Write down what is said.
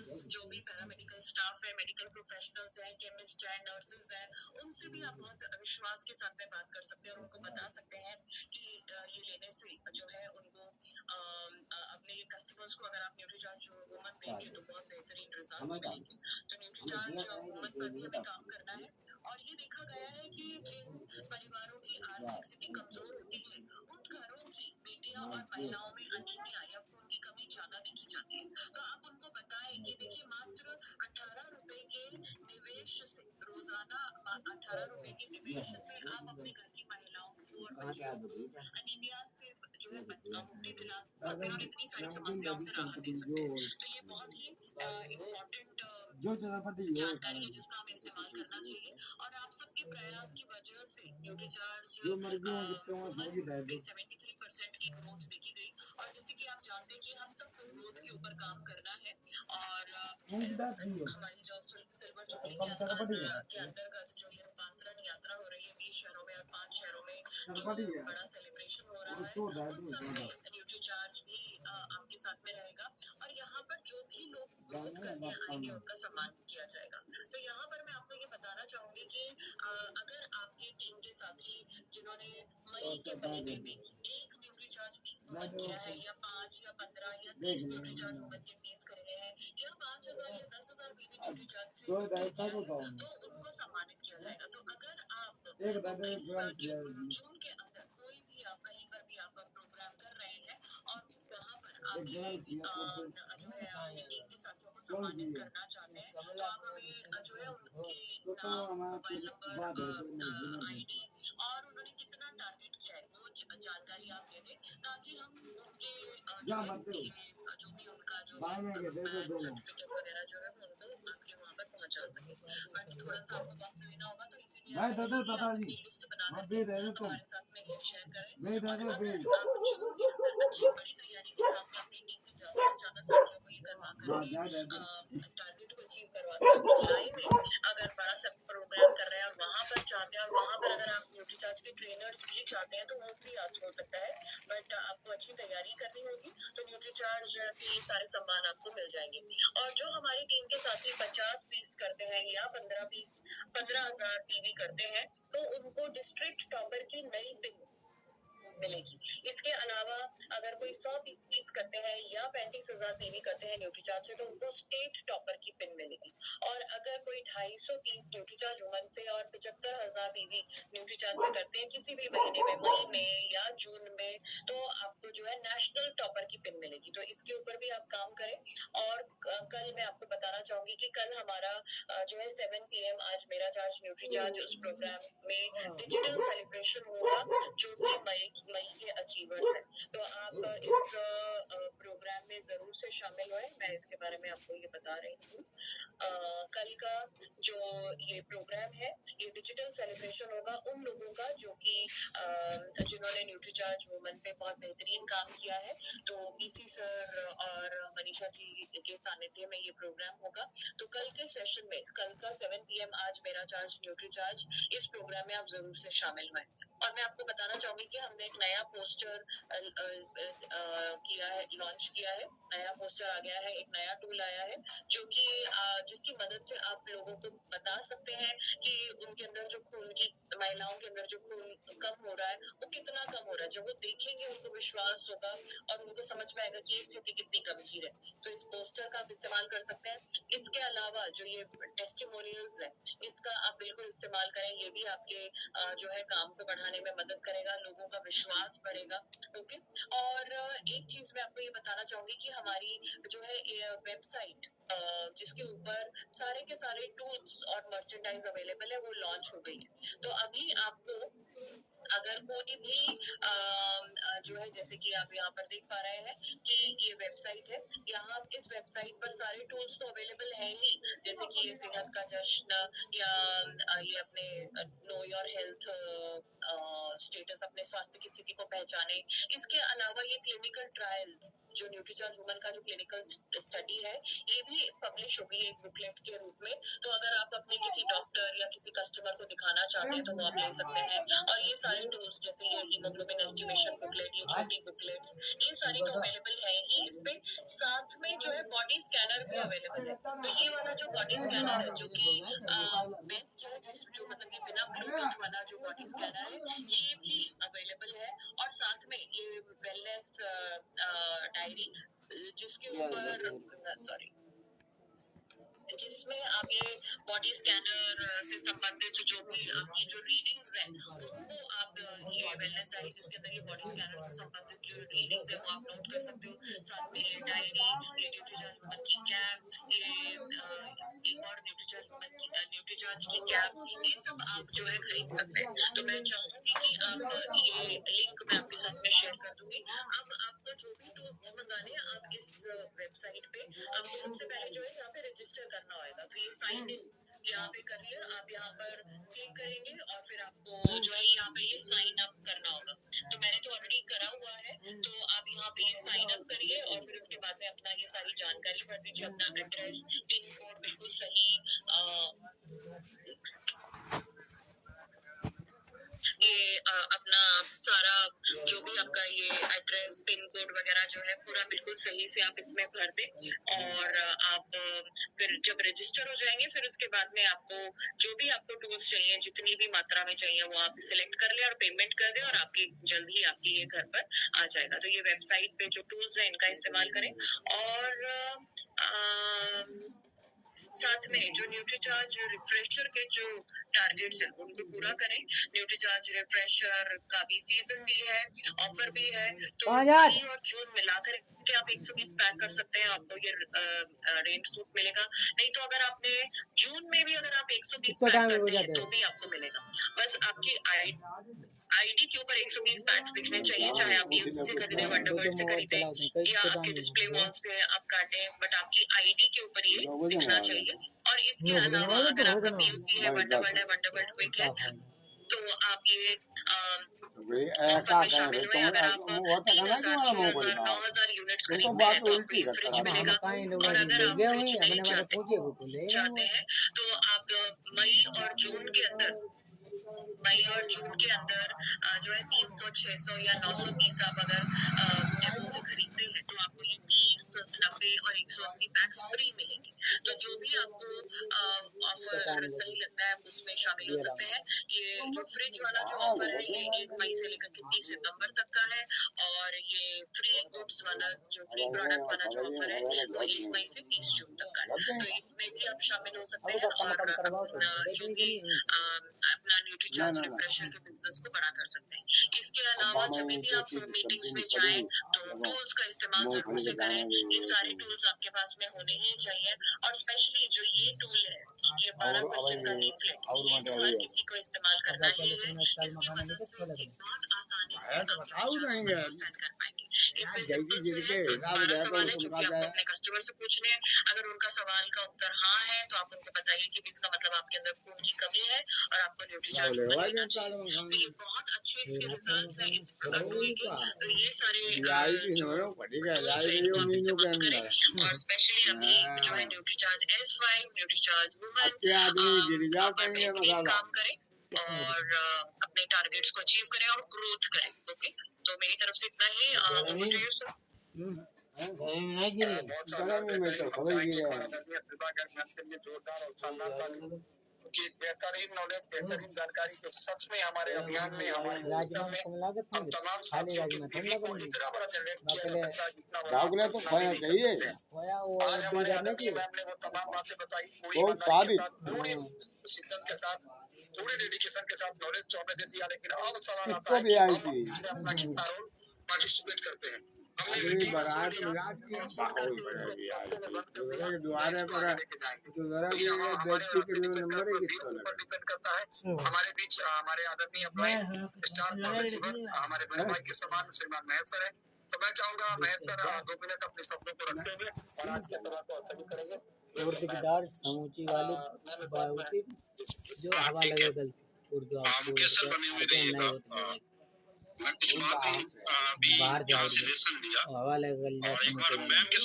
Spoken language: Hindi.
जो भी पैरामेडिकल स्टाफ है, मेडिकल प्रोफेशनल्स हैं, केमिस्ट हैं, नर्सेज हैं, उनसे भी आप बहुत विश्वास के साथ में बात कर सकते हैं और उनको बता सकते हैं कि ये लेने से जो है उनको अपने कस्टमर्स को अगर आप न्यूट्रीचार्ज वुमन देंगे तो बहुत बेहतरीन रिजल्ट्स मिलेंगे। तो न्यूट्रीचार्ज वुमन पर भी हमें काम करना है। और ये देखा गया है कि जिन परिवारों की आर्थिक स्थिति कमजोर होती है, उन घरों की बेटियां और महिलाओं में अनीमिया या खून की कमी ज्यादा देखी जाती है। तो आप उनको बताएं कि देखिए मात्र 18 रुपए के निवेश से, रोजाना 18 रुपए के निवेश से आप अपने घर की महिलाओं को और बच्चों को अनीमिया से जो है मुक्ति दिला सकते हैं और इतनी सारी समस्याओं से राहत दे सकते हैं। तो ये बहुत ही इम्पोर्टेंट जानकारी है जिसका हमें इस्तेमाल करना चाहिए। और आप सबके प्रयास की वजह से न्यूट्रीचार्ज वुमन में 73% की ग्रोथ देखी गई। और जैसे कि आप जानते हैं कि हम सबको ग्रोथ के ऊपर काम करना है और हमारी जो सिल्वर जुबली के अंतर्गत जो ये रूपांतरण यात्रा हो रही है 20 शहरों में और 5 शहरों में जो बड़ा सेलिब्रेशन हो रहा है, उन सब में न्यूट्रीचार्ज भी आपके साथ में रहेगा। और यहाँ पर जो भी लोग ग्रोथ करके आएंगे उनका सम्मान किया जाएगा। तो यहाँ पर मैं आपको ये बताना चाहूंगी कि अगर आपके टीम के साथी जिन्होंने मई के महीने में एक न्यूट्रीचार्ज वुमन किया है या 5 या 15 या 30 न्यूट्रीचार्ज वुमन के पीस करे हैं या 5,000 या 10,000 बीवी न्यूट्रीचार्ज से किया है तो उनको सम्मानित किया जाएगा। तो अगर आप इस जून के अंदर कोई भी आप कहीं पर भी आप प्रोग्राम कर रहे हैं और वहाँ पर आप ये जो है अपनी टीम के साथियों को सम्मानित करना चाहते हैं तो आप हमें जो है उनके नाम, मोबाइल नंबर, आईडी और उन्होंने कितना टारगेट किया है वो जानकारी आप दे दें ताकि हम उनके जो है ये जो भी उनका जो भी सर्टिफिकेट वगैरह जो है वो उनको आपके वहाँ पर पहुँचा सके। बट थोड़ा सा आपको वक्त देना होगा तो इसीलिए आप अपनी लिस्ट बना करके हमारे साथ में ये शेयर करें। और अगर आप जून के अंदर अच्छी बड़ी तैयारी के साथ में अपनी टीम के ज्यादा से ज्यादा साथियों को ये करवा करके टारगेट को अचीव करवा के जुलाई में अगर बड़ा सा प्रोग्राम कर रहे हैं और वहाँ पर चाहते हैं और वहाँ पर अगर आप न्यूट्रीचार्ज के ट्रेनर्स भी चाहते हैं तो वो भी हो सकता है। बट आपको अच्छी तैयारी करनी होगी तो न्यूट्रीचार्ज के सारे सम्मान आपको मिल जाएंगे। और जो हमारी टीम के साथी 50 पीस करते हैं या 15,000 पीवी करते हैं तो उनको डिस्ट्रिक्ट टॉपर की नई पिन मिलेगी। इसके अलावा अगर कोई 100 पीस करते हैं या 35,000 पीवी करते हैं न्यूट्रीचार्ज से तो उनको स्टेट टॉपर की पिन मिलेगी। और अगर कोई 250 पीस न्यूट्रीचार्ज वुमन से और 75,000 पीवी न्यूट्रीचार्ज से करते हैं किसी भी महीने में, मई में या जून में, तो आपको जो है नेशनल टॉपर की पिन मिलेगी। तो इसके ऊपर भी आप काम करें। और कल मैं आपको बताना चाहूंगी कि कल हमारा जो है 7 PM आज मेरा चार्ज न्यूट्रीचार्ज उस प्रोग्राम में डिजिटल सेलिब्रेशन होगा जो कि मई के अचीवर्स हैं। तो आप इस प्रोग्राम में जरूर से शामिल हुए। मैं इसके बारे में आपको ये बता रही हूँ। कल का जो ये प्रोग्राम है ये डिजिटल सेलिब्रेशन होगा उन लोगों का जो कि जिन्होंने न्यूट्रीचार्ज वुमन पे बहुत बेहतरीन काम किया है। तो बीसी सर और मनीषा जी के सानिध्य में ये प्रोग्राम होगा। तो कल के सेशन में, कल का 7 PM आज मेरा चार्ज न्यूट्रीचार्ज, इस प्रोग्राम में आप जरूर से शामिल हुए। और मैं आपको बताना चाहूंगी कि हमने एक नया पोस्टर किया है, लॉन्च किया है। नया पोस्टर आ गया है, एक नया टूल आया है जो कि जिसकी मदद से आप लोगों को बता सकते हैं कि उनके अंदर जो खून की, महिलाओं के अंदर जो खून कम हो रहा है वो कितना कम हो रहा है। जब वो देखेंगे उनको विश्वास होगा और उनको समझ में आएगा कि स्थिति कितनी गंभीर है। तो इस पोस्टर का आप इस्तेमाल कर सकते हैं। इसके अलावा जो ये टेस्टिमोनियल्स है इसका आप बिल्कुल इस्तेमाल करें। ये भी आपके जो है काम को बढ़ाने में मदद करेगा, लोगों का विश्वास बढ़ेगा। ओके। और एक चीज मैं आपको ये बताना चाहूंगी कि हमारी जो है वेबसाइट जिसके ऊपर सारे के सारे टूल्स और मर्चेंडाइज अवेलेबल है वो लॉन्च हो गई है। तो अभी आपको अगर कोई भी जो है, जैसे कि आप यहाँ पर देख पा रहे हैं कि ये वेबसाइट है, यहाँ इस वेबसाइट पर सारे टूल्स तो अवेलेबल है ही, जैसे कि ये सेहत का जश्न या ये अपने नो योर हेल्थ स्टेटस, अपने स्वास्थ्य की स्थिति को पहचाने। इसके अलावा ये क्लिनिकल ट्रायल जो न्यूट्रीचार्ज वुमन का जो क्लिनिकल स्टडी है ये भी पब्लिश हो गई है एक बुकलेट के रूप में। तो अगर आप अपने किसी डॉक्टर या किसी कस्टमर को दिखाना चाहते हैं तो वो आप ले सकते हैं। और ये सारी सारे टूल्स जैसे ये हीमोग्लोबिन एस्टिमेशन बुकलेट, ये छोटी बुकलेट्स, ये सारी तो अवेलेबल है ही इस पे। साथ में जो है बॉडी स्कैनर भी अवेलेबल है। तो ये वाला जो बॉडी स्कैनर है जो कि बेस्ट है, जो मतलब कि बिना ब्लूटूथ वाला जो बॉडी स्कैनर है, ये भी अवेलेबल है। और साथ में ये वेलनेस डायरी जिसके ऊपर सॉरी जिसमें आप ये बॉडी स्कैनर से संबंधित जो भी आपकी जो रीडिंग्स है उनको आप ये वेलनेस डायरी जिसके अंदर ये बॉडी स्कैनर से संबंधित जो रीडिंग्स है वो आप नोट कर सकते हो। साथ में ये डायरी, ये न्यूट्रीचार्ज वुमन की कैप, ये एक और न्यूट्रीचार्ज की कैप, ये सब आप जो है खरीद सकते हैं। तो मैं चाहूंगी कि आप ये लिंक मैं आपके साथ में शेयर कर दूंगी। अब आपको जो भी टूल्स मंगाने हैं आप इस वेबसाइट पे आपको सबसे पहले जो है यहाँ पे रजिस्टर करना होगा। तो ये साइन इन यहाँ पे करिए, आप यहाँ पर क्लिक करेंगे और फिर आपको जो है यहाँ पे ये साइन अप करना होगा। तो मैंने तो ऑलरेडी करा हुआ है, तो आप यहाँ पे ये साइन अप करिए और फिर उसके बाद में अपना ये सारी जानकारी भर दीजिए, अपना एड्रेस, पिन कोड बिल्कुल सही, ये अपना सारा जो भी आपका ये एड्रेस, पिन कोड वगैरह जो है पूरा बिल्कुल सही से आप इसमें भर दें। और आप फिर जब रजिस्टर हो जाएंगे फिर उसके बाद में आपको जो भी आपको टूल्स चाहिए, जितनी भी मात्रा में चाहिए, वो आप सिलेक्ट कर लें और पेमेंट कर दें और आपकी जल्द ही आपकी ये घर पर आ जाएगा। तो ये वेबसाइट पे जो टूल्स है इनका इस्तेमाल करें। और साथ में जो न्यूट्रीचार्ज रिफ्रेशर के जो टारगेट्स हैं उनको पूरा करें। न्यूट्रीचार्ज रिफ्रेशर का भी सीजन भी है, ऑफर भी है, तो मई और जून मिलाकर के आप 120 पैक कर सकते हैं, आपको ये रेंट सूट मिलेगा। नहीं तो अगर आपने जून में भी अगर आप 120 पैक करते हैं तो भी आपको मिलेगा। बस आपकी आईडी के ऊपर 120 पैक्स दिखने चाहिए, चाहे आप यूसी से खरीदें, वंडरबर्ड से खरीदें या आपके डिस्प्ले वॉल से आप काटें, बट आपकी आईडी के ऊपर ये दिखना चाहिए। और इसके अलावा अगर आपका पीयूसी है, वंडरबर्ड क्विक है, तो आप ये ऑफर में शामिल हुए। अगर आप 3,000, 6,000, 9,000 यूनिट्स खरीदते हैं तो आपको ये फ्रिज मिलेगा। और अगर आप फ्रिज नहीं चाहते हैं तो आप मई और जून के अंदर जो है 300, 600 या 900 पीस आप अगर डेपो से खरीदते हैं तो आपको ये 30, 90 और 180 पैक्स फ्री मिलेंगे। तो जो भी आपको ऑफर सही लगता है उसमें शामिल हो सकते हैं। ये जो फ्रिज वाला जो ऑफर है ये 1 मई से लेकर के 30 सितंबर तक का है। और ये फ्री गुड्स वाला जो फ्री प्रोडक्ट वाला जो ऑफर है वो 1 मई से 30 जून तक का है। तो इसमें भी आप शामिल हो सकते हैं और अपना जो भी अपना न्यूट्रीचार्ज रिफ्रेशर के बिजनेस को बड़ा कर सकते हैं। इसके अलावा जब भी आप मीटिंग्स में जाएं तो टूल्स का इस्तेमाल जरूर से करें। ये सारे टूल्स आपके पास में होने ही चाहिए। और स्पेशली जो ये टूल है, ये 12 क्वेश्चन का लीफलेट, ये तो हर किसी को इस्तेमाल करना ही है। इसकी मदद से इसकी बहुत आसानी से आप सेट कर पाएंगे। इसमें सिंपल से है, सिर्फ 12 सवाल है जो कि आपको अपने कस्टमर से पूछने हैं। अगर उनका सवाल का उत्तर हाँ है तो आप उनको बताइए कि इसका मतलब आपके अंदर खून की कमी है और आपको न्यूट्रीचार्ज लेना चाहिए। तो ये बहुत अच्छे इसके रिजल्ट्स हैं इस टूल के। तो ये सारे टूल्स हैं इनको आप इस्तेमाल करें। और स्पेशली अभी जो है न्यूट्रीचार्ज S5, न्यूट्रीचार्ज वुमन आप काम करें और अपने टारगेट्स को अचीव करें और ग्रोथ करें। ओके, तो मेरी तरफ से इतना ही। बहुत जोरदार और शानदार की बेहतरीन नॉलेज, बेहतरीन जानकारी को सच में हमारे अभियान में, हमारे सिस्टम में हम तमाम साथियों की बीवी को इतना बड़ा जनरेट किया जा सकता है जितना तो खाना चाहिए। आज हमारे आदरणीय मैम ने वो तमाम बातें बताई पूरी ईमानदारी के साथ, पूरी शिद्दत के साथ, पूरे डेडिकेशन के साथ नॉलेज तो हमें दे दिया। लेकिन अब सवाल आता है कि हम इसमें अपना कितना रोल पार्टिसिपेट करते हैं। हमने मीटिंग में सुन लिया द्वारे पर डिपेंड करता है। हमारे बीच हमारे आदरणीय स्टार हमारे बड़े भाई के समान श्रीमान महेश सर है। तो मैं चाहूंगा महेश सर 2 मिनट अपने शब्दों को रखते हुए और आज के सभा को सभी करेंगे। समूची वाली जो हवा लगे गलती उर्दू मैं कुछ बात बाहर हवा लगे